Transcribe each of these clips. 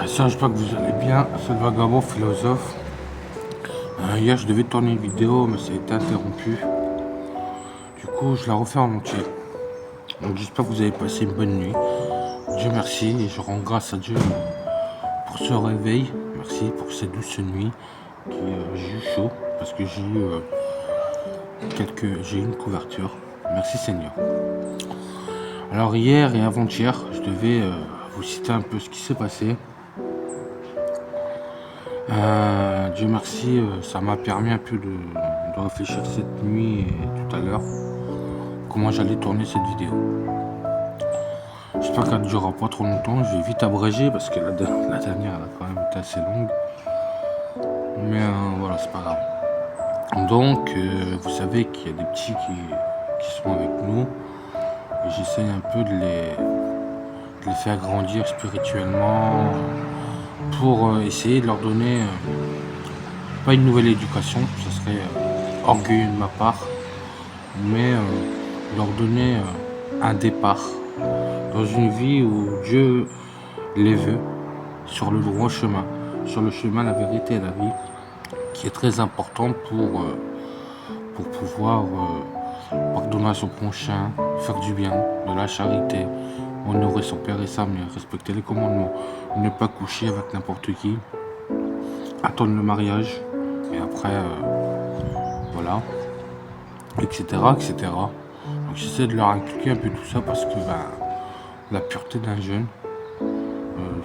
Ça, j'espère que vous allez bien. C'est le vagabond philosophe. Hier, je devais tourner une vidéo, mais ça a été interrompu. Du coup, je la refais en entier. Donc, j'espère que vous avez passé une bonne nuit. Dieu merci, et je rends grâce à Dieu pour ce réveil. Merci pour cette douce nuit. J'ai eu chaud parce que j'ai eu j'ai eu une couverture. Merci Seigneur. Alors hier et avant-hier, je devais vous citer un peu ce qui s'est passé. Dieu merci, ça m'a permis un peu de réfléchir cette nuit et tout à l'heure comment j'allais tourner cette vidéo. J'espère qu'elle ne durera pas trop longtemps. Je vais vite abréger parce que la dernière elle a quand même été assez longue. Mais voilà, c'est pas grave. Donc vous savez qu'il y a des petits qui sont avec nous. Et j'essaye un peu de les faire grandir spirituellement pour essayer de leur donner pas une nouvelle éducation, ce serait orgueilleux de ma part, mais leur donner un départ dans une vie où Dieu les veut sur le droit chemin, sur le chemin, la vérité et la vie, qui est très important pour pouvoir pardonner à son prochain, faire du bien, de la charité, honorer son père et sa mère, respecter les commandements, ne pas coucher avec n'importe qui, attendre le mariage, et après, voilà, etc., etc. Donc j'essaie de leur inculquer un peu tout ça parce que la pureté d'un jeune,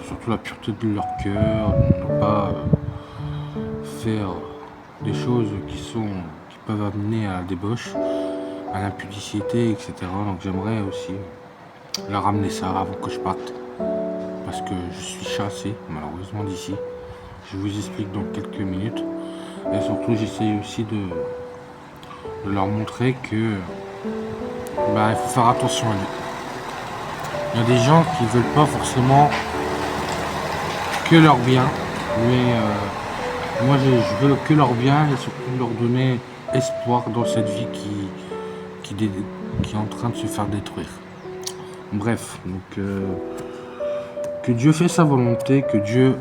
surtout la pureté de leur cœur, ne pas faire des choses qui peuvent amener à la débauche, à l'impudicité, etc. Donc j'aimerais aussi leur ramener ça avant que je parte, parce que je suis chassé malheureusement d'ici. Je vous explique dans quelques minutes. Et surtout j'essaye aussi de leur montrer que il faut faire attention à lui. Il y a des gens qui veulent pas forcément que leur bien, mais moi je veux que leur bien et surtout leur donner espoir dans cette vie qui est en train de se faire détruire. Bref, donc que Dieu fait sa volonté, que Dieu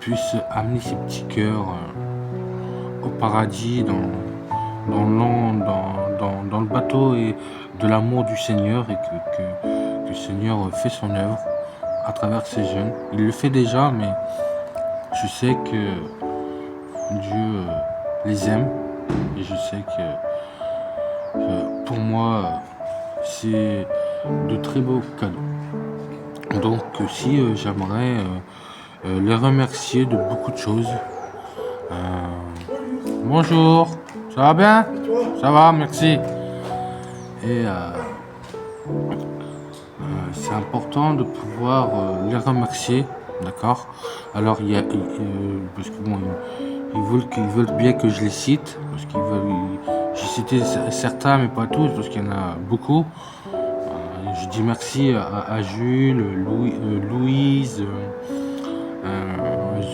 puisse amener ces petits cœurs au paradis, dans le bateau et de l'amour du Seigneur, et que le Seigneur fait son œuvre à travers ces jeunes. Il le fait déjà, mais je sais que Dieu les aime, et je sais que pour moi c'est de très beaux cadeaux. Donc aussi j'aimerais les remercier de beaucoup de choses. Bonjour, ça va bien? Ça va, merci. Et c'est important de pouvoir les remercier, d'accord? Alors parce que bon, ils veulent bien que je les cite, parce qu'ils veulent. J'ai cité certains, mais pas tous, parce qu'il y en a beaucoup. Je dis merci à Jules, Louise,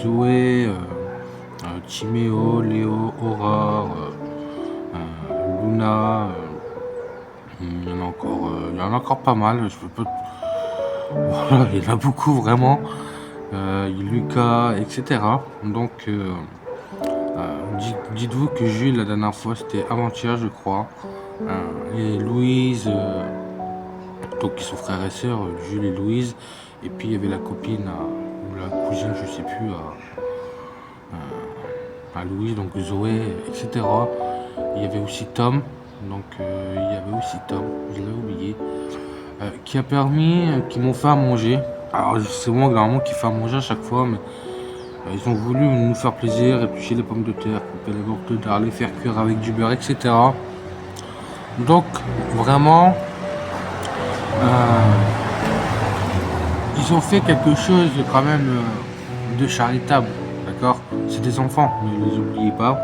Zoé, Timéo, Léo, Aurore, Luna, il y en a encore pas mal, je peux pas. Voilà, il y en a beaucoup vraiment. Lucas, etc. Donc dites-vous que Jules, la dernière fois, c'était avant-hier, je crois. Et Louise, donc ils sont frères et sœurs, Jules et Louise. Et puis il y avait la copine ou la cousine, je sais plus, à Louise, donc Zoé, etc. Il y avait aussi Tom, je l'avais oublié, qui m'ont fait à manger. Alors c'est moi normalement qui fais à manger à chaque fois, mais ils ont voulu nous faire plaisir, éplucher les pommes de terre, couper les morceaux de les faire cuire avec du beurre, etc. Donc vraiment, ils ont fait quelque chose quand même de charitable, d'accord? C'est des enfants, ne les oubliez pas.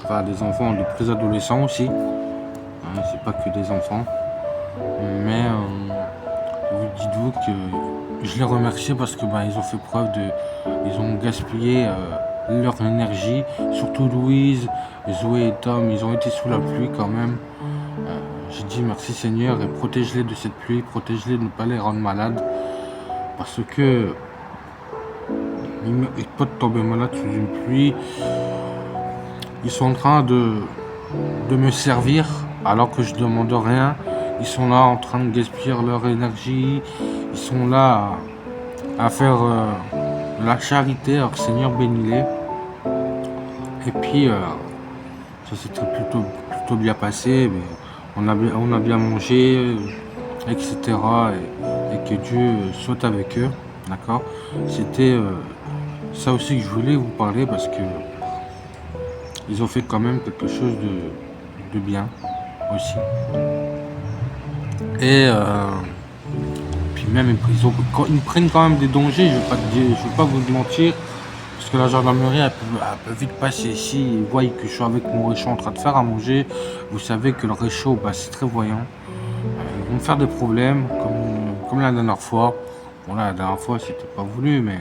Enfin, des enfants de préadolescents aussi. C'est pas que des enfants. Mais dites-vous que je les remercie parce que ils ont fait preuve ils ont gaspillé leur énergie. Surtout Louise, Zoé et Tom, ils ont été sous la pluie quand même. J'ai dit merci Seigneur et protège-les de cette pluie, protège-les de ne pas les rendre malades. parce que ils méritent pas de tomber malade sous une pluie. Ils sont en train de me servir alors que je demande rien. Ils sont là en train de gaspiller leur énergie. Ils sont là à faire la charité. Alors Seigneur bénis-les. Et puis ça s'était plutôt bien passé. Mais on a bien mangé, etc. Et que Dieu soit avec eux. D'accord. C'était ça aussi que je voulais vous parler parce que ils ont fait quand même quelque chose de bien aussi. Et puis même ils prennent quand même des dangers, je vais pas vous mentir, parce que la gendarmerie elle peut vite passer ici, ils voient que je suis avec mon réchaud en train de faire à manger. Vous savez que le réchaud c'est très voyant. Ils vont me faire des problèmes comme la dernière fois. Bon là la dernière fois c'était pas voulu mais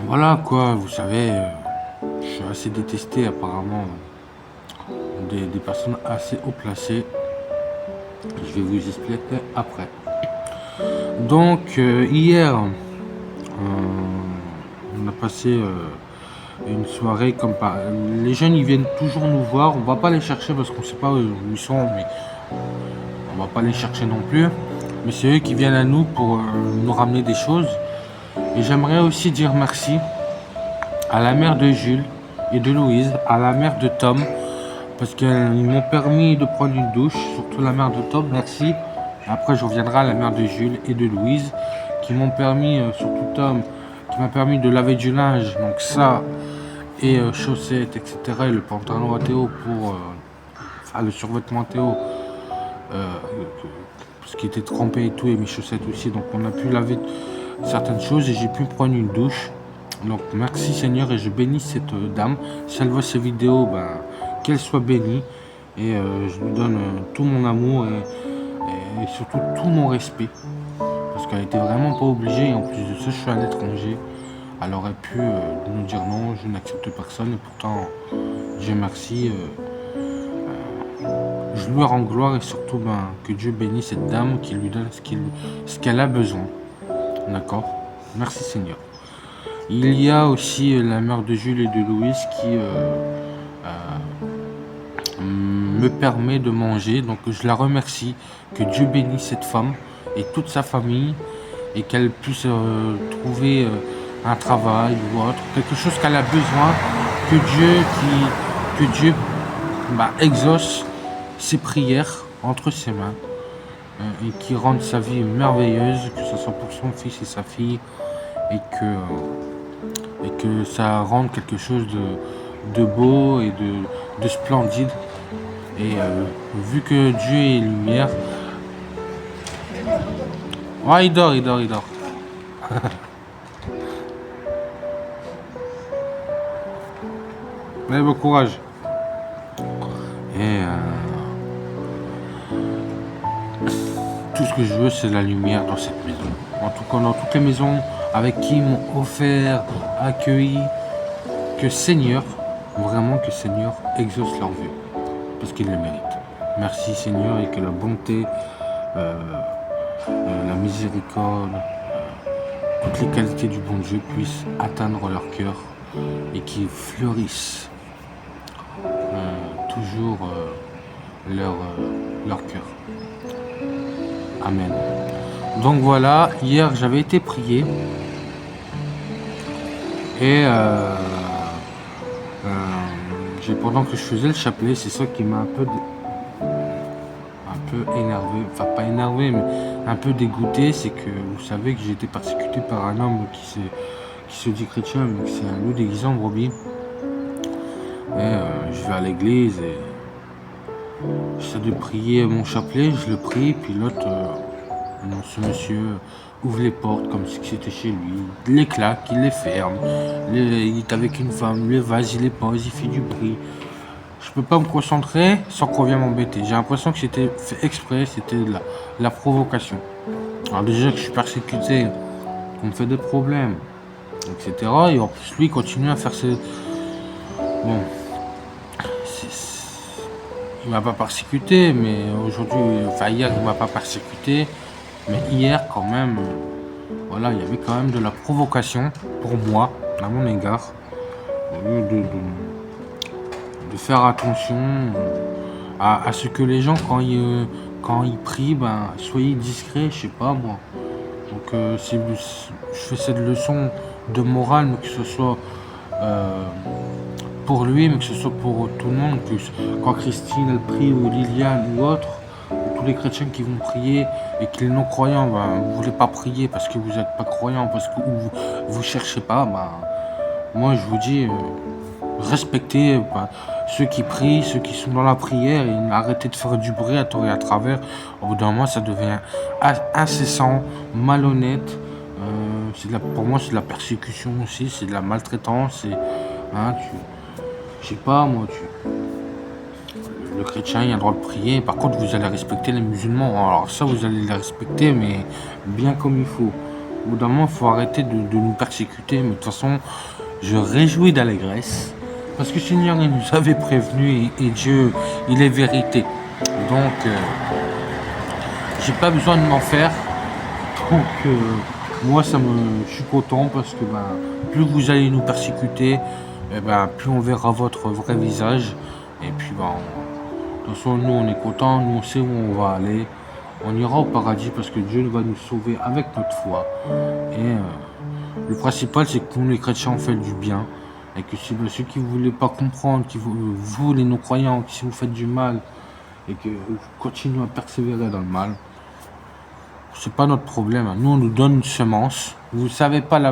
voilà quoi, vous savez, je suis assez détesté apparemment des personnes assez haut placées. Je vais vous expliquer après. Donc hier, on a passé une soirée comme par... Les jeunes ils viennent toujours nous voir. On va pas les chercher parce qu'on sait pas où ils sont, mais on va pas les chercher non plus. Mais c'est eux qui viennent à nous pour nous ramener des choses. Et j'aimerais aussi dire merci à la mère de Jules et de Louise, à la mère de Tom, parce qu'ils m'ont permis de prendre une douche, surtout la mère de Tom, merci. Après, je reviendrai à la mère de Jules et de Louise, qui m'ont permis, surtout Tom, qui m'a permis de laver du linge, donc ça, et chaussettes, etc. Et le pantalon à Théo pour... enfin, le survêtement à Théo, parce qu'il était trempé et tout, et mes chaussettes aussi, donc on a pu laver certaines choses, et j'ai pu prendre une douche. Donc merci Seigneur, et je bénis cette dame. Si elle voit ces vidéos, qu'elle soit bénie. Et je lui donne tout mon amour et surtout tout mon respect. Parce qu'elle était vraiment pas obligée. Et en plus de ça, je suis à l'étranger. Elle aurait pu nous dire non, je n'accepte personne. Et pourtant, Dieu merci. Je lui rends gloire et surtout que Dieu bénisse cette dame, qui lui donne ce qu'elle a besoin. D'accord? Merci Seigneur. Il y a aussi la mère de Jules et de Louise qui me permet de manger. Donc je la remercie. Que Dieu bénisse cette femme et toute sa famille et qu'elle puisse trouver un travail ou autre, quelque chose qu'elle a besoin. Que Dieu exauce ses prières entre ses mains et qui rende sa vie merveilleuse, que ce soit pour son fils et sa fille, et que ça rende quelque chose de beau et de splendide. Et vu que Dieu est lumière... Ouais, il dort. Mais bon courage. Et tout ce que je veux, c'est la lumière dans cette maison. En tout cas, dans toutes les maisons avec qui ils m'ont offert, accueilli, que Seigneur, vraiment que Seigneur exauce leur vœu, parce qu'ils le méritent. Merci Seigneur, et que la bonté, la miséricorde, toutes les qualités du bon Dieu puissent atteindre leur cœur et qu'ils fleurissent toujours leur cœur. Amen. Donc voilà, hier j'avais été prié et pendant que je faisais le chapelet, c'est ça qui m'a un peu énervé, enfin pas énervé mais un peu dégoûté, c'est que vous savez que j'ai été persécuté par un homme qui se dit chrétien mais c'est un loup déguisé en brebis. Et je vais à l'église et j'essaie de prier mon chapelet, je le prie, puis l'autre, ce monsieur ouvre les portes comme si c'était chez lui, il les claque, il les ferme, il est avec une femme, les vase, il les pose, il fait du bruit. Je peux pas me concentrer sans qu'on vienne m'embêter. J'ai l'impression que c'était fait exprès, c'était de la provocation. Alors déjà que je suis persécuté, qu'on me fait des problèmes, etc. Et en plus lui il continue à faire ses... Bon, il m'a pas persécuté, mais aujourd'hui, enfin hier il m'a pas persécuté, Mais hier, quand même, voilà, il y avait quand même de la provocation pour moi, à mon égard. Au lieu de faire attention à ce que les gens, quand ils prient, ben, soyez discrets, je sais pas moi. Donc, je fais cette leçon de morale, mais que ce soit pour lui, mais que ce soit pour tout le monde, que quand Christine elle prie ou Liliane ou autre, ou tous les chrétiens qui vont prier et que les non-croyants, ben, vous voulez pas prier parce que vous n'êtes pas croyants, parce que vous cherchez pas, ben, moi je vous dis, respectez ben, ceux qui prient, ceux qui sont dans la prière, et arrêtez de faire du bruit à tort et à travers. Au bout d'un moment, ça devient incessant, malhonnête. Pour moi, c'est de la persécution aussi, c'est de la maltraitance. Hein, je sais pas, moi, le chrétien, il a le droit de prier. Par contre, vous allez respecter les musulmans. Alors ça, vous allez les respecter, mais bien comme il faut. Au bout d'un moment, il faut arrêter de nous persécuter. Mais de toute façon, je réjouis d'allégresse. Parce que le Seigneur, il nous avait prévenu et Dieu, il est vérité. Donc, j'ai pas besoin de m'en faire. Donc, moi, je suis content parce que ben, plus vous allez nous persécuter, eh ben, plus on verra votre vrai visage. Et puis, ben, de toute façon, nous, on est contents, nous, on sait où on va aller. On ira au paradis parce que Dieu va nous sauver avec notre foi. Et le principal, c'est que nous, les chrétiens, on fait du bien. Et que si ceux qui ne voulaient pas comprendre, vous, les non-croyants, si vous faites du mal, et que vous continuez à persévérer dans le mal, c'est pas notre problème. Nous, on nous donne une semence. Vous ne savez pas la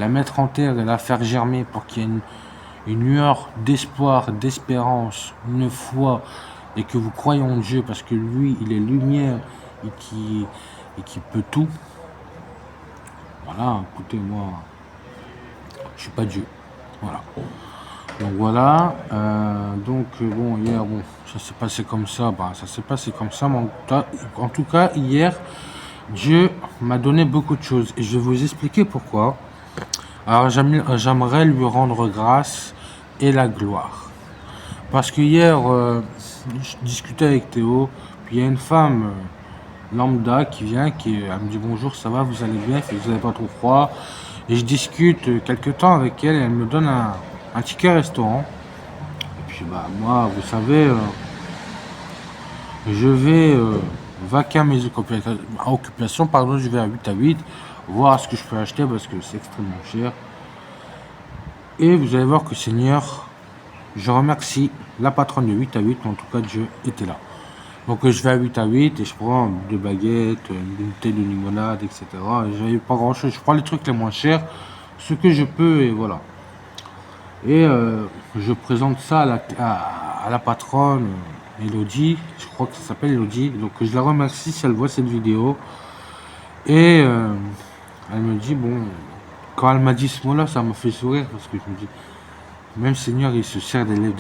mettre en terre et la faire germer pour qu'il y ait une lueur d'espoir, d'espérance, une foi, et que vous croyez en Dieu parce que lui, il est lumière et qui peut tout. Voilà, écoutez, moi, je suis pas Dieu. Voilà. Donc voilà. Bon, hier, bon, ça s'est passé comme ça. Bah, ça s'est passé comme ça. Mais en tout cas, hier, Dieu m'a donné beaucoup de choses. Et je vais vous expliquer pourquoi. Alors, j'aimerais lui rendre grâce et la gloire. Parce que hier, je discutais avec Théo, puis il y a une femme lambda qui vient, elle me dit bonjour, ça va, vous allez bien, vous n'avez pas trop froid. Et je discute quelques temps avec elle et elle me donne un ticket restaurant. Et puis bah moi, vous savez, je vais vaquer à mes occupations, pardon, je vais à 8 à 8, voir ce que je peux acheter parce que c'est extrêmement cher. Et vous allez voir que Seigneur, je remercie la patronne de 8 à 8, mais en tout cas Dieu était là. Donc je vais à 8 à 8 et je prends 2 baguettes, une bouteille de limonade, etc. J'avais pas grand chose, je prends les trucs les moins chers, ce que je peux et voilà. Et je présente ça à la patronne, Elodie, je crois que ça s'appelle Elodie, donc je la remercie si elle voit cette vidéo. Et elle me dit, bon, quand elle m'a dit ce mot-là, ça m'a fait sourire parce que je me dis, même Seigneur, il se sert des lèvres,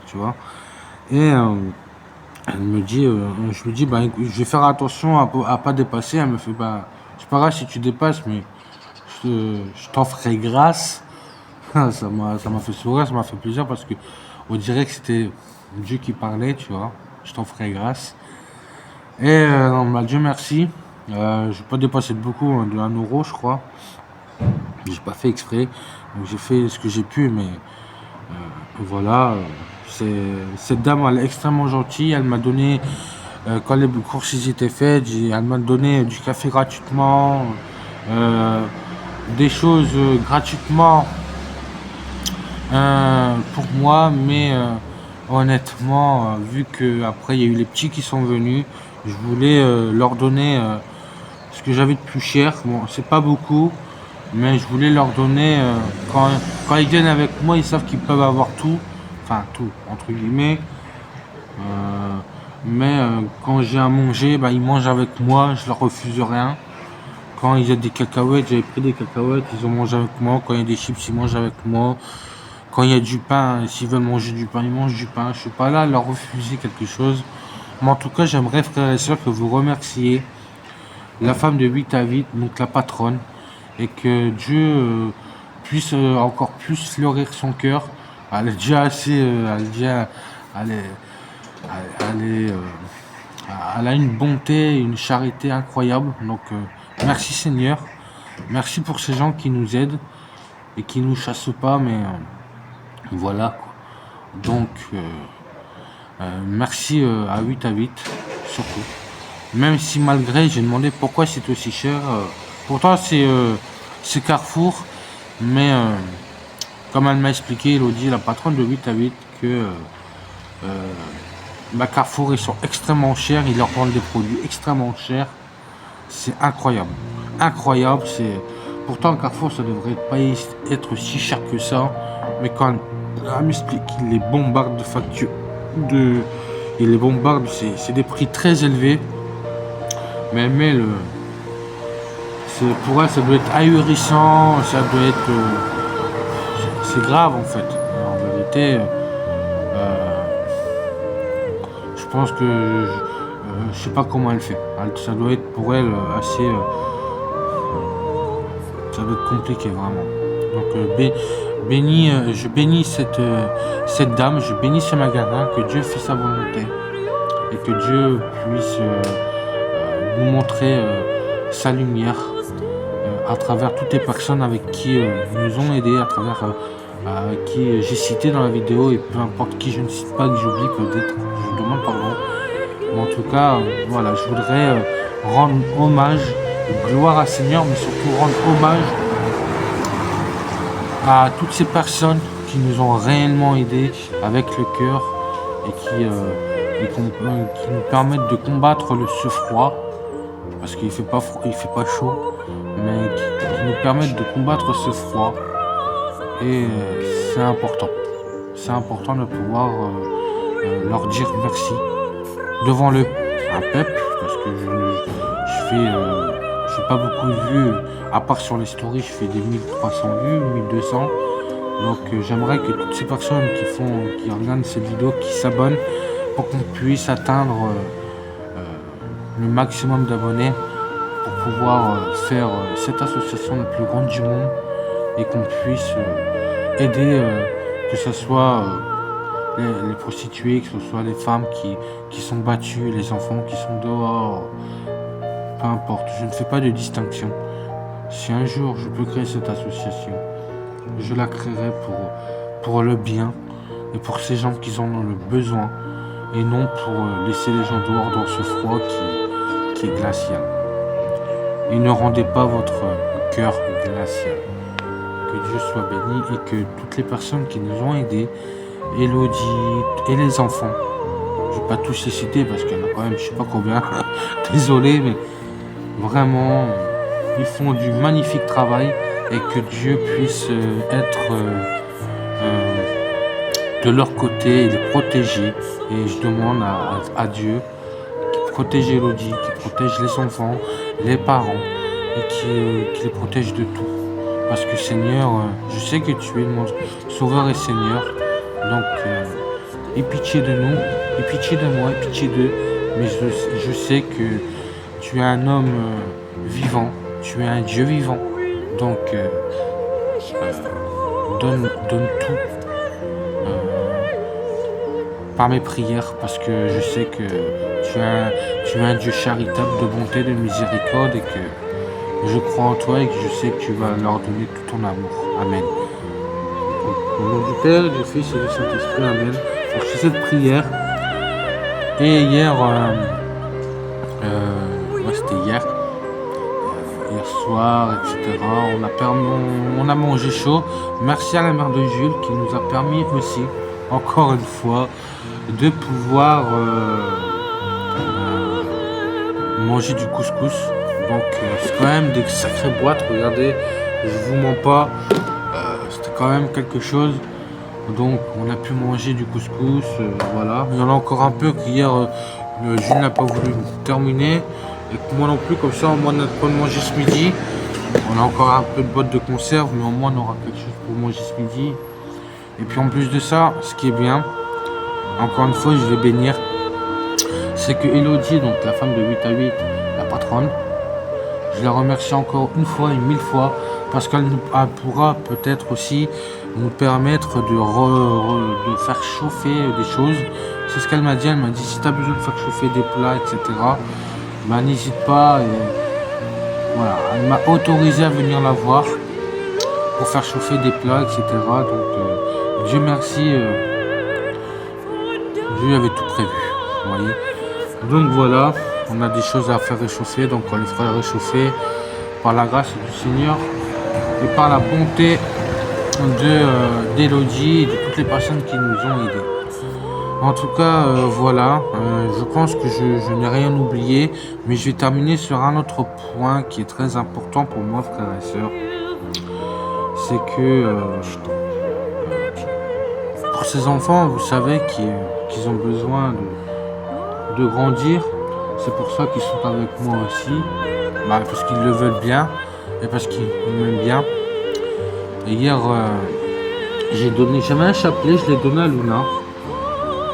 tu vois. Et elle me dit, je me dis, bah, écoute, je vais faire attention à pas dépasser. Elle me fait, bah, c'est pas grave si tu dépasses, mais je t'en ferai grâce. Ça m'a fait sourire, ça m'a fait plaisir parce que on dirait que c'était Dieu qui parlait, tu vois. Je t'en ferai grâce. Et bah, Dieu merci. J'ai pas dépassé de beaucoup, de 1 euro, je crois. J'ai pas fait exprès. Donc j'ai fait ce que j'ai pu, mais voilà. Cette dame, elle est extrêmement gentille. Elle m'a donné, quand les courses étaient faites, elle m'a donné du café gratuitement, des choses gratuitement pour moi, mais honnêtement, vu que après il y a eu les petits qui sont venus, je voulais leur donner ce que j'avais de plus cher. Bon, c'est pas beaucoup, mais je voulais leur donner quand ils viennent avec moi, ils savent qu'ils peuvent avoir tout, enfin tout entre guillemets. Mais quand j'ai à manger, bah, ils mangent avec moi, je leur refuse rien. Quand il y a des cacahuètes, j'avais pris des cacahuètes, ils ont mangé avec moi. Quand il y a des chips, ils mangent avec moi. Quand il y a du pain, s'ils veulent manger du pain, ils mangent du pain. Je suis pas là à leur refuser quelque chose. Mais en tout cas, j'aimerais, frères et sœurs, que vous remerciez la femme de 8 à 8, donc la patronne, et que Dieu puisse encore plus fleurir son cœur. Elle est déjà assez, elle est, Elle a une bonté, une charité incroyable. Donc merci Seigneur. Merci pour ces gens qui nous aident et qui nous chassent pas, mais voilà quoi. Donc merci à 8 à 8 surtout. Même si malgré j'ai demandé pourquoi c'est aussi cher. Pourtant c'est Carrefour, mais comme elle m'a expliqué, Elodie, la patronne de 8 à 8, que Carrefour ils sont extrêmement chers, ils leur vendent des produits extrêmement chers. C'est incroyable. Incroyable, pourtant Carrefour ça devrait pas être si cher que ça. Mais quand elle m'explique qu'il les bombarde de factures, il les bombarde, c'est des prix très élevés. Mais pour elle ça doit être ahurissant, ça doit être c'est grave en fait. En vérité, je pense que je sais pas comment elle fait. Ça doit être pour elle assez, ça doit être compliqué vraiment. Donc je bénis cette dame, je bénis ce magasin, que Dieu fasse sa volonté et que Dieu puisse nous montrer sa lumière à travers toutes les personnes avec qui nous ont aidés, à travers qui j'ai cité dans la vidéo, et peu importe qui je ne cite pas, que j'oublie peut-être, je vous demande pardon. Mais en tout cas, voilà, je voudrais rendre hommage, gloire à Seigneur, mais surtout rendre hommage à toutes ces personnes qui nous ont réellement aidés avec le cœur et qui nous permettent de combattre ce froid, parce qu'il fait pas froid, il fait pas chaud, mais qui nous permettent de combattre ce froid. Et c'est important. C'est important de pouvoir leur dire merci devant un peuple, parce que je fais pas beaucoup de vues, à part sur les stories, je fais des 1300 vues, 1200. Donc j'aimerais que toutes ces personnes qui regardent cette vidéo, qui s'abonnent, pour qu'on puisse atteindre le maximum d'abonnés, pour pouvoir faire cette association la plus grande du monde, et qu'on puisse aider, que ce soit les prostituées, que ce soit les femmes qui sont battues, les enfants qui sont dehors, peu importe, je ne fais pas de distinction. Si un jour je peux créer cette association, je la créerai pour le bien et pour ces gens qui en ont le besoin, et non pour laisser les gens dehors dans ce froid qui est glacial. Et ne rendez pas votre cœur glacial. Que Dieu soit béni, et que toutes les personnes qui nous ont aidés, Elodie et les enfants, je ne vais pas tous les citer parce qu'il y en a quand même je sais pas combien, désolé, mais vraiment ils font du magnifique travail, et que Dieu puisse être de leur côté et les protéger. Et je demande à Dieu qui protège Elodie, qui protège les enfants, les parents, et qui les protège de tout. Parce que Seigneur, je sais que tu es mon sauveur et Seigneur. Donc, aie pitié de nous, aie pitié de moi, aie pitié d'eux. Mais je sais que tu es un homme vivant, tu es un Dieu vivant. Donc, donne tout par mes prières, parce que je sais que tu es un Dieu charitable, de bonté, de miséricorde, et que je crois en toi, et que je sais que tu vas leur donner tout ton amour. Amen. Au nom du Père, du Fils et du Saint-Esprit, Amen. Donc, je fais cette prière. Et hier, c'était hier soir, etc. On a mangé chaud. Merci à la mère de Jules qui nous a permis aussi, encore une fois, de pouvoir manger du couscous. Donc c'est quand même des sacrées boîtes, regardez, je vous mens pas, c'était quand même quelque chose. Donc on a pu manger du couscous, voilà. Il y en a encore un peu qu'hier Jules n'a pas voulu terminer, et que moi non plus, comme ça au moins on a pas de manger ce midi. On a encore un peu de boîte de conserve, mais au moins on aura quelque chose pour manger ce midi. Et puis en plus de ça, ce qui est bien, encore une fois je vais bénir, c'est que Elodie, donc la femme de 8 à 8, la patronne, je la remercie encore une fois et 1000 fois parce elle pourra peut-être aussi nous permettre de faire chauffer des choses. C'est ce qu'elle m'a dit. Elle m'a dit, si tu as besoin de faire chauffer des plats, etc., bah, n'hésite pas. Et voilà, elle m'a autorisé à venir la voir pour faire chauffer des plats, etc. Donc, Dieu merci, Dieu avait tout prévu, vous voyez. Donc voilà, on a des choses à faire réchauffer, donc on les fera réchauffer par la grâce du Seigneur et par la bonté d'Elodie et de toutes les personnes qui nous ont aidés. En tout cas, voilà, je pense que je n'ai rien oublié, mais je vais terminer sur un autre point qui est très important pour moi, frères et sœurs. C'est que pour ces enfants, vous savez qu'ils ont besoin de grandir. C'est pour ça qu'ils sont avec moi aussi, parce qu'ils le veulent bien et parce qu'ils m'aiment bien. Et hier, j'avais un chapelet, je l'ai donné à Luna.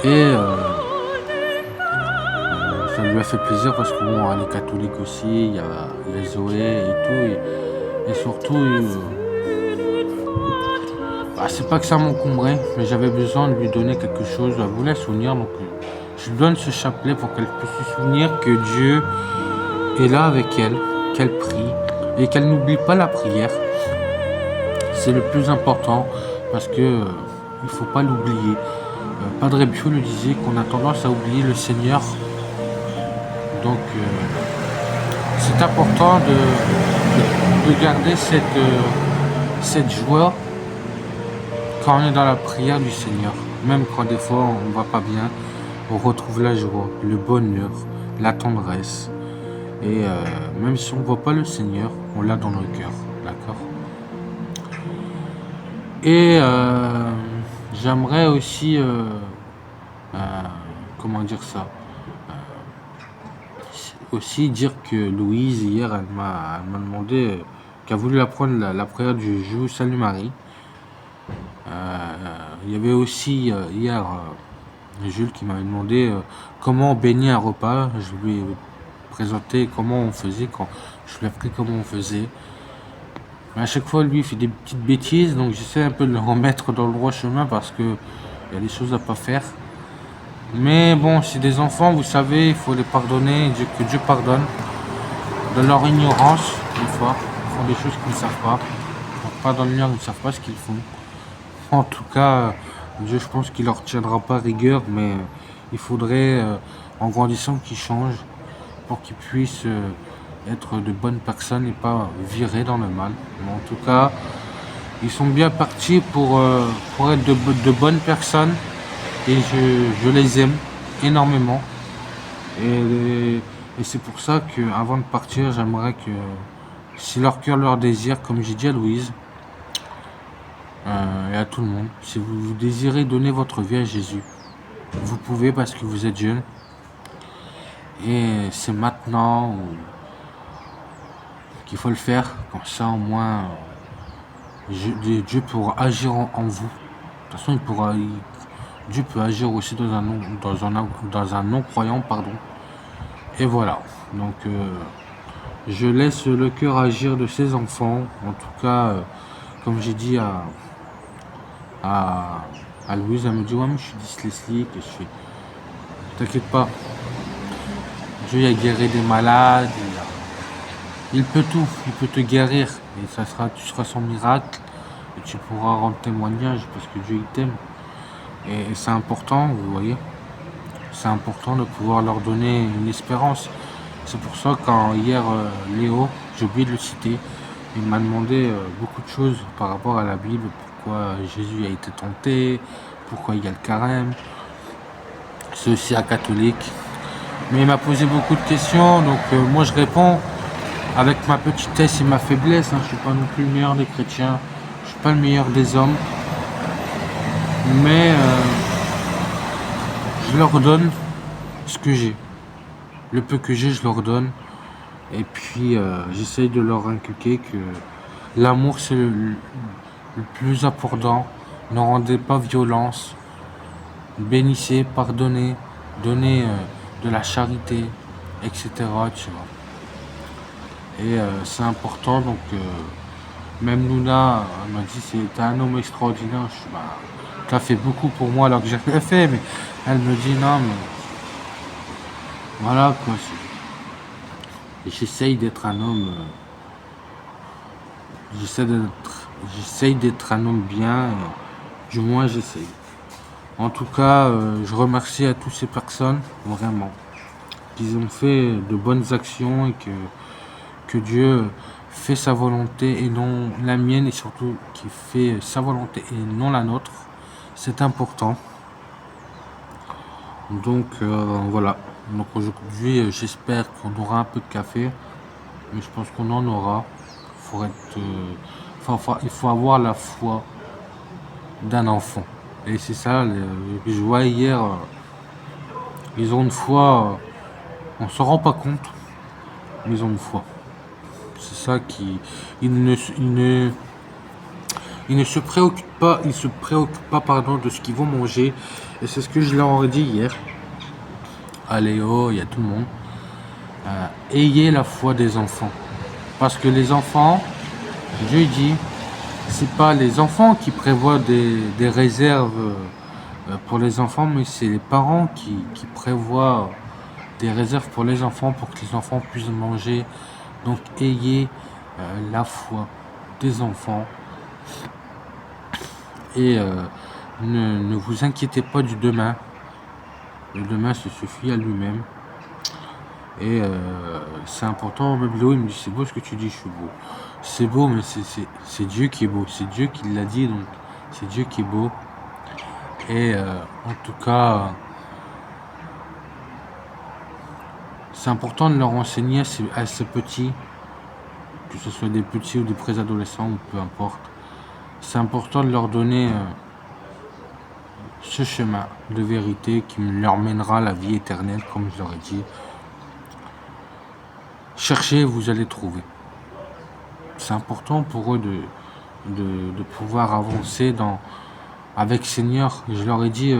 Et ça lui a fait plaisir parce que bon, elle est catholique aussi, il y a Zoé et tout. Et surtout, c'est pas que ça m'encombrait, mais j'avais besoin de lui donner quelque chose. Elle voulait souvenir, donc je lui donne ce chapelet pour qu'elle puisse se souvenir que Dieu est là avec elle, qu'elle prie et qu'elle n'oublie pas la prière. C'est le plus important parce que il faut pas l'oublier. Padre Pio le disait qu'on a tendance à oublier le Seigneur. Donc c'est important de garder cette joie quand on est dans la prière du Seigneur. Même quand des fois on ne va pas bien, on retrouve la joie, le bonheur, la tendresse. Et même si on ne voit pas le Seigneur, on l'a dans nos cœurs. D'accord ? Et j'aimerais aussi, comment dire ça, aussi dire que Louise, hier, elle m'a demandé, qu'elle a voulu apprendre la prière du Je vous salue Marie. Il y avait aussi hier Jules qui m'avait demandé comment bénir un repas. Je lui ai présenté comment on faisait, quand je lui ai appris comment on faisait. Mais à chaque fois, lui, il fait des petites bêtises, donc j'essaie un peu de le remettre dans le droit chemin parce que il y a des choses à pas faire. Mais bon, c'est des enfants, vous savez, il faut les pardonner, que Dieu pardonne. De leur ignorance, des fois, ils font des choses qu'ils ne savent pas. Donc, pas dans le mien, ils ne savent pas ce qu'ils font. En tout cas, Dieu, je pense qu'il leur tiendra pas rigueur, mais il faudrait, en grandissant, qu'ils changent pour qu'ils puissent être de bonnes personnes et pas virer dans le mal. Mais en tout cas, ils sont bien partis pour être de bonnes personnes et je les aime énormément. Et c'est pour ça qu'avant de partir, j'aimerais que si leur cœur leur désire, comme j'ai dit à Louise et à tout le monde, si vous désirez donner votre vie à Jésus, vous pouvez parce que vous êtes jeune. Et c'est maintenant qu'il faut le faire, comme ça au moins Dieu pourra agir en vous. De toute façon, Dieu peut agir aussi dans un non-croyant, pardon. Et voilà. Donc, je laisse le cœur agir de ses enfants. En tout cas, comme j'ai dit à Louise, elle me dit ouais, mais je suis dyslexique. Et je fais, t'inquiète pas. Dieu a guéri des malades. Il peut tout. Il peut te guérir. Et tu seras son miracle. Et tu pourras rendre témoignage parce que Dieu il t'aime. Et c'est important, vous voyez. C'est important de pouvoir leur donner une espérance. C'est pour ça quand hier, Léo, j'ai oublié de le citer, il m'a demandé beaucoup de choses par rapport à la Bible. Pourquoi Jésus a été tenté, pourquoi il y a le carême. C'est aussi un catholique. Mais il m'a posé beaucoup de questions, donc moi je réponds avec ma petitesse et ma faiblesse. Je ne suis pas non plus le meilleur des chrétiens, je ne suis pas le meilleur des hommes. Mais je leur donne ce que j'ai. Le peu que j'ai, je leur donne. Et puis, j'essaye de leur inculquer que l'amour, c'est le plus important. Ne rendez pas violence. Bénissez, pardonnez, donnez de la charité, etc. Tu vois. Et c'est important, donc Même Luna, elle m'a dit, t'es un homme extraordinaire. Je suis, bah, t'as fait beaucoup pour moi alors que j'ai rien fait, mais elle me dit, non, mais voilà, quoi. J'essaye d'être un homme, j'essaye d'être un homme bien, du moins j'essaye. En tout cas, je remercie à toutes ces personnes, vraiment, qui ont fait de bonnes actions et que Dieu fait sa volonté et non la mienne, et surtout qui fait sa volonté et non la nôtre. C'est important. Donc voilà. Donc aujourd'hui, j'espère qu'on aura un peu de café, mais je pense qu'on en aura. Faut être, il faut avoir la foi d'un enfant. Et c'est ça, je vois hier, ils ont une foi, on s'en rend pas compte, mais ils ont une foi. C'est ça qui, ils ne se préoccupent pas, pardon, de ce qu'ils vont manger. Et c'est ce que je leur ai dit hier. À Léo, il y a tout le monde. Ayez la foi des enfants. Parce que les enfants, Dieu dit, c'est pas les enfants qui prévoient des réserves pour les enfants, mais c'est les parents qui prévoient des réserves pour les enfants, pour que les enfants puissent manger. Donc ayez la foi des enfants et ne vous inquiétez pas du demain. Le demain se suffit à lui-même. Et c'est important. Même Léo, il me dit, c'est beau ce que tu dis, je suis beau. C'est beau, mais c'est Dieu qui est beau. C'est Dieu qui l'a dit, donc c'est Dieu qui est beau. Et en tout cas, c'est important de leur enseigner à ces petits, que ce soit des petits ou des préadolescents, ou peu importe. C'est important de leur donner ce chemin de vérité qui leur mènera à la vie éternelle, comme je leur ai dit. Cherchez, vous allez trouver. C'est important pour eux de pouvoir avancer avec Seigneur. Je leur ai dit,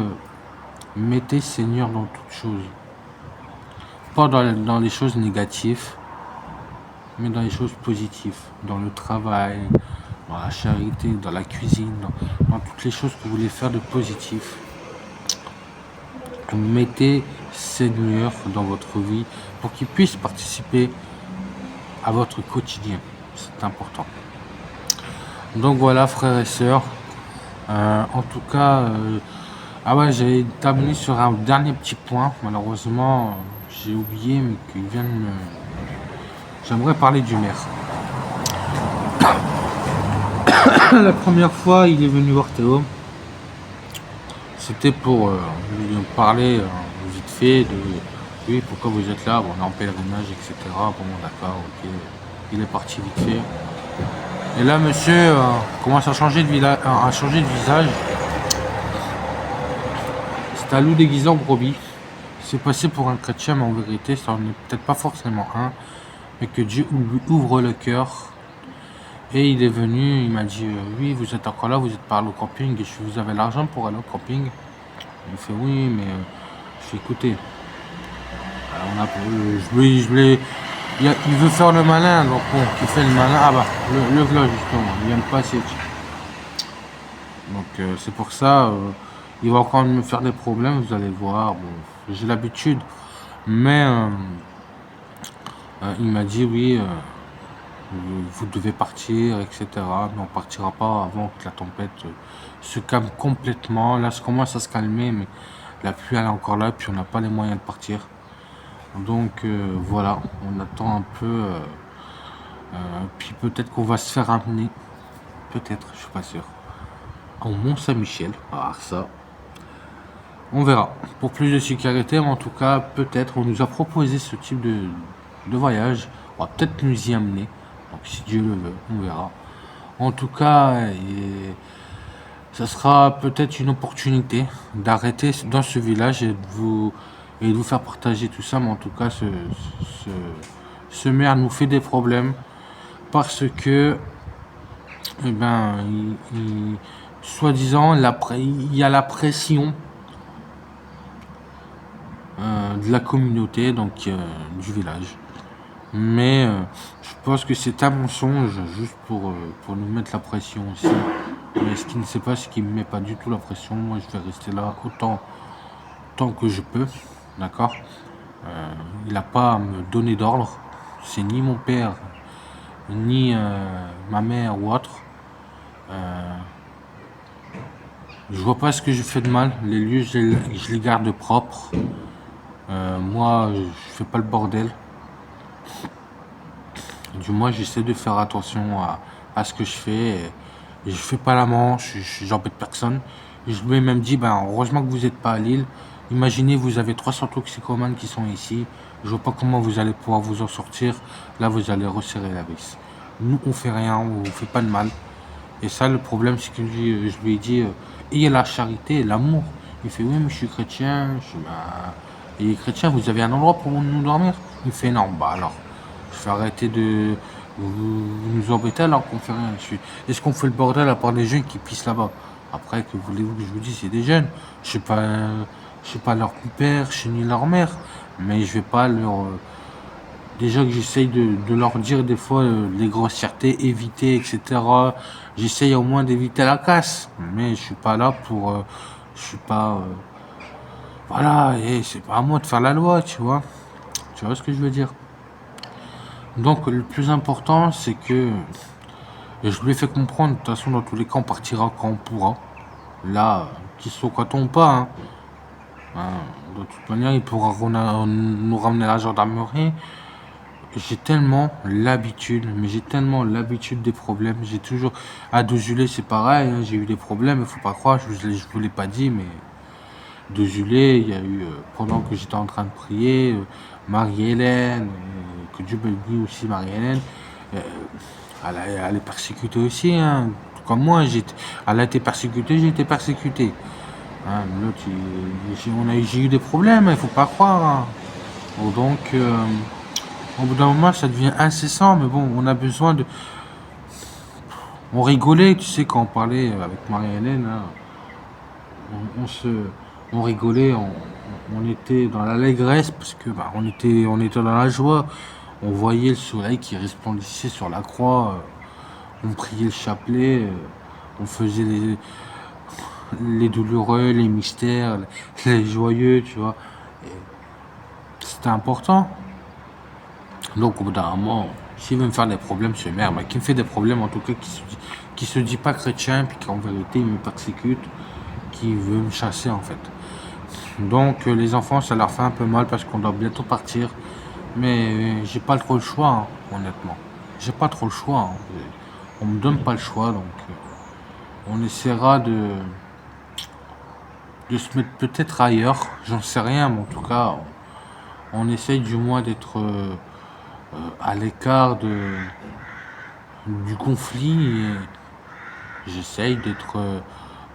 mettez Seigneur dans toutes choses. Pas dans les choses négatives, mais dans les choses positives. Dans le travail, dans la charité, dans la cuisine, dans toutes les choses que vous voulez faire de positif. Mettez Seigneur dans votre vie pour qu'il puisse participer à votre quotidien. C'est important. Donc voilà, frères et sœurs. En tout cas, ah ouais, j'ai terminé sur un dernier petit point. Malheureusement, j'ai oublié, mais qu'il vient de me... J'aimerais parler du maire. La première fois, il est venu voir Théo. C'était pour lui parler vite fait de oui, pourquoi vous êtes là, bon, on est en pèlerinage, etc. Bon, d'accord, ok. Il est parti vite fait. Et là, monsieur commence à changer de visage. C'est un loup déguisé en brebis. C'est passé pour un chrétien, mais en vérité, ça n'en est peut-être pas forcément un. Mais que Dieu lui ouvre le cœur. Et il est venu, il m'a dit oui, vous êtes encore là, vous êtes par le camping. Et vous avez l'argent pour aller au camping? Il fait oui, mais je fais écouter. Il veut faire le malin, donc bon, il fait le malin. Ah bah, le vlog justement, il vient de passer. Donc c'est pour ça, il va encore me faire des problèmes, vous allez voir. Bon, j'ai l'habitude, mais il m'a dit oui, vous devez partir, etc. Mais on partira pas avant que la tempête se calme complètement. Là, ça commence à se calmer, mais la pluie elle est encore là, puis on n'a pas les moyens de partir. Donc voilà, on attend un peu. Puis peut-être qu'on va se faire amener. Peut-être, je suis pas sûr. Au Mont-Saint-Michel. Ah ça. On verra. Pour plus de sécurité, mais en tout cas, peut-être. On nous a proposé ce type de voyage. On va peut-être nous y amener. Donc si Dieu le veut, on verra. En tout cas, ça sera peut-être une opportunité d'arrêter dans ce village et de vous faire partager tout ça. Mais en tout cas, ce maire nous fait des problèmes parce que, eh ben, soi-disant, il y a la pression de la communauté, donc du village. Mais je pense que c'est un mensonge juste pour nous mettre la pression aussi. Mais ce qui ne sait pas, c'est qu'il ne me met pas du tout la pression. Moi, je vais rester là tant que je peux. D'accord. Il n'a pas à me donner d'ordre. C'est ni mon père, ni ma mère ou autre. Je vois pas ce que je fais de mal. Les lieux, je les garde propres. Moi, je fais pas le bordel. Du moins, j'essaie de faire attention à ce que je fais. Et je fais pas la manche, j'embête personne. Et je lui ai même dit, ben, heureusement que vous n'êtes pas à Lille. Imaginez, vous avez 300 toxicomanes qui sont ici. Je vois pas comment vous allez pouvoir vous en sortir. Là, vous allez resserrer la vis. Nous, on fait rien, on fait pas de mal. Et ça, le problème, c'est que je lui ai dit, ayez la charité, l'amour. Il fait, oui, mais je suis chrétien. Je suis, bah, et chrétien, vous avez un endroit pour nous dormir? Il fait, non, bah alors, je vais arrêter de vous nous embêter alors qu'on fait rien. Est-ce qu'on fait le bordel à part des jeunes qui pissent là-bas? Après, que voulez-vous que je vous dise, c'est des jeunes. Je suis pas leur père, je suis ni leur mère. Mais je vais pas leur, déjà que j'essaye de leur dire des fois les grossièretés, éviter, etc. J'essaye au moins d'éviter la casse. Mais je suis pas là pour... je suis pas... voilà, et c'est pas à moi de faire la loi, tu vois. Tu vois ce que je veux dire. Donc le plus important, c'est que... Et je lui ai fait comprendre, de toute façon, dans tous les cas, on partira quand on pourra. Là, qu'il soit quand on pas. Hein. Hein, de toute manière, il pourra nous ramener à la gendarmerie. J'ai tellement l'habitude, mais j'ai tellement l'habitude des problèmes. J'ai toujours... À Dozulé, c'est pareil, hein, j'ai eu des problèmes, il faut pas croire, je vous l'ai pas dit, mais Dozulé, il y a eu, pendant que j'étais en train de prier, Marie-Hélène, que Dieu bénisse aussi Marie-Hélène, euh, elle est persécutée aussi, hein, tout comme moi, elle a été persécutée, j'ai été persécuté. Hein, l'autre, j'ai eu des problèmes, il faut pas croire. Hein. Bon, donc... au bout d'un moment, ça devient incessant, mais bon, on a besoin de... On rigolait, tu sais, quand on parlait avec Marie-Hélène, hein, on rigolait, on était dans l'allégresse, parce que bah, on était dans la joie. On voyait le soleil qui resplendissait sur la croix, on priait le chapelet, on faisait les douloureux, les mystères, les joyeux, tu vois. C'était important. Donc au bout d'un moment, s'il veut me faire des problèmes, ce merde, bah, qui me fait des problèmes en tout cas, qui se dit pas chrétien, puis qu'en vérité il me persécute, qui veut me chasser en fait. Donc les enfants, ça leur fait un peu mal parce qu'on doit bientôt partir. Mais j'ai pas trop le choix, hein, honnêtement. J'ai pas trop le choix. Hein. On me donne pas le choix, donc on essaiera de se mettre peut-être ailleurs. J'en sais rien, mais en tout cas, on essaye du moins d'être à l'écart du conflit. Et j'essaye d'être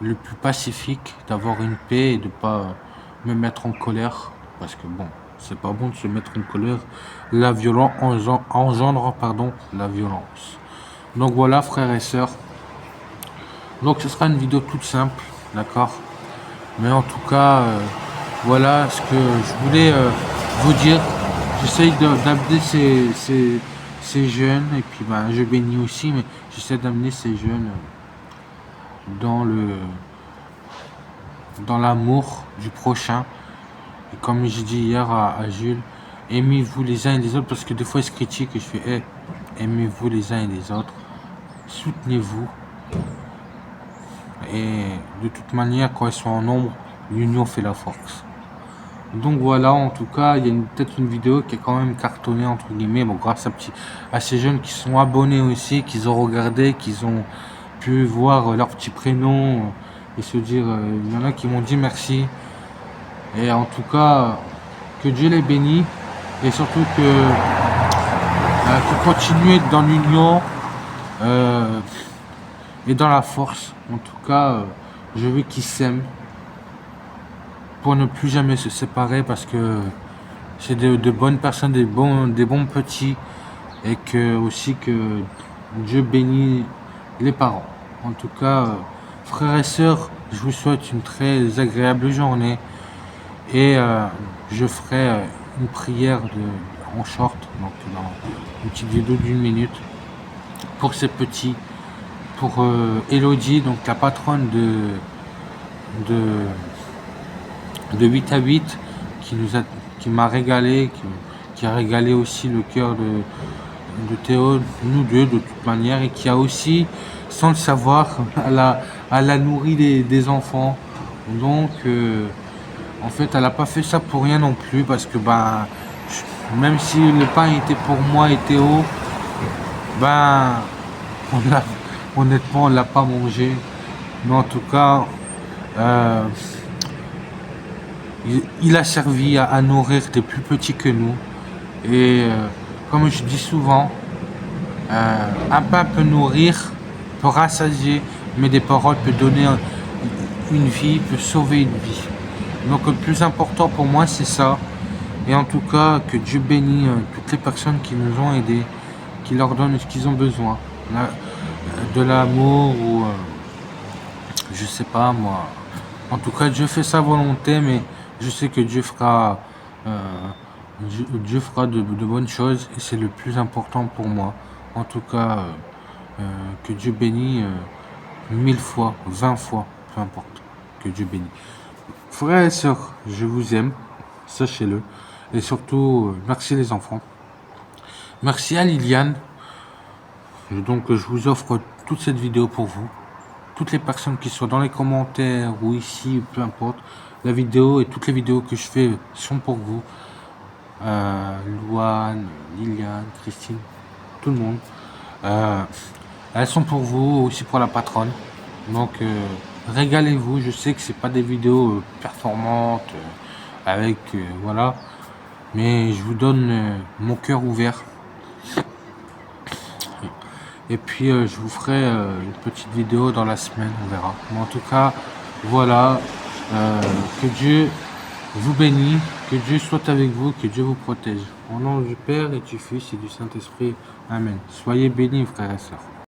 le plus pacifique, d'avoir une paix et de pas me mettre en colère. Parce que bon, c'est pas bon de se mettre en colère. La violence engendre la violence. Donc voilà, frères et sœurs. Donc ce sera une vidéo toute simple, d'accord. Mais en tout cas, voilà ce que je voulais vous dire. J'essaye d'amener ces jeunes, et puis ben, je bénis aussi, mais j'essaie d'amener ces jeunes dans l'amour du prochain. Et comme j'ai dit hier à Jules, aimez-vous les uns et les autres, parce que des fois ils se critiquent et je fais hey, aimez-vous les uns et les autres, soutenez-vous. Et de toute manière, quand ils sont en nombre, l'union fait la force. Donc voilà, en tout cas, il y a peut-être une vidéo qui est quand même cartonnée, entre guillemets, bon, grâce à ces jeunes qui sont abonnés aussi, qu'ils ont regardé, qu'ils ont pu voir leur petit prénom et se dire, il y en a qui m'ont dit merci. Et en tout cas, que Dieu les bénisse et surtout que continuer dans l'union et dans la force. En tout cas, je veux qu'ils s'aiment pour ne plus jamais se séparer parce que c'est de bonnes personnes, des bons petits et que aussi que Dieu bénit les parents. En tout cas, frères et sœurs, je vous souhaite une très agréable journée et je ferai une prière en short, donc dans une petite vidéo d'1 minute pour ces petits, pour Elodie, donc la patronne de 8 à 8 qui m'a régalé, qui a régalé aussi le cœur de Théo, nous deux de toute manière, et qui a aussi, sans le savoir, elle a nourri des enfants. Donc en fait elle n'a pas fait ça pour rien non plus, parce que ben même si le pain était pour moi et Théo, ben honnêtement on l'a pas mangé. Mais en tout cas il a servi à nourrir des plus petits que nous. Et comme je dis souvent, un pain peut nourrir, peut rassasier, mais des paroles peuvent donner une vie, peut sauver une vie. Donc le plus important pour moi c'est ça. Et en tout cas que Dieu bénisse toutes les personnes qui nous ont aidés, qui leur donnent ce qu'ils ont besoin, de l'amour ou je sais pas moi. En tout cas Dieu fait sa volonté, mais je sais que Dieu fera Dieu fera de bonnes choses, et c'est le plus important pour moi. En tout cas que Dieu bénisse 1000 fois, 20 fois, peu importe, que Dieu bénisse. Frères et sœurs, je vous aime, sachez-le. Et surtout, merci les enfants. Merci à Liliane. Donc je vous offre toute cette vidéo pour vous. Toutes les personnes qui sont dans les commentaires ou ici, peu importe. La vidéo et toutes les vidéos que je fais sont pour vous. Louane, Liliane, Christine, tout le monde. Elles sont pour vous, aussi pour la patronne. Donc régalez-vous. Je sais que c'est pas des vidéos performantes avec voilà, mais je vous donne mon cœur ouvert. Et puis je vous ferai une petite vidéo dans la semaine, on verra. Mais en tout cas, voilà, que Dieu vous bénisse, que Dieu soit avec vous, que Dieu vous protège. Au nom du Père et du Fils et du Saint-Esprit. Amen. Soyez bénis, frères et sœurs.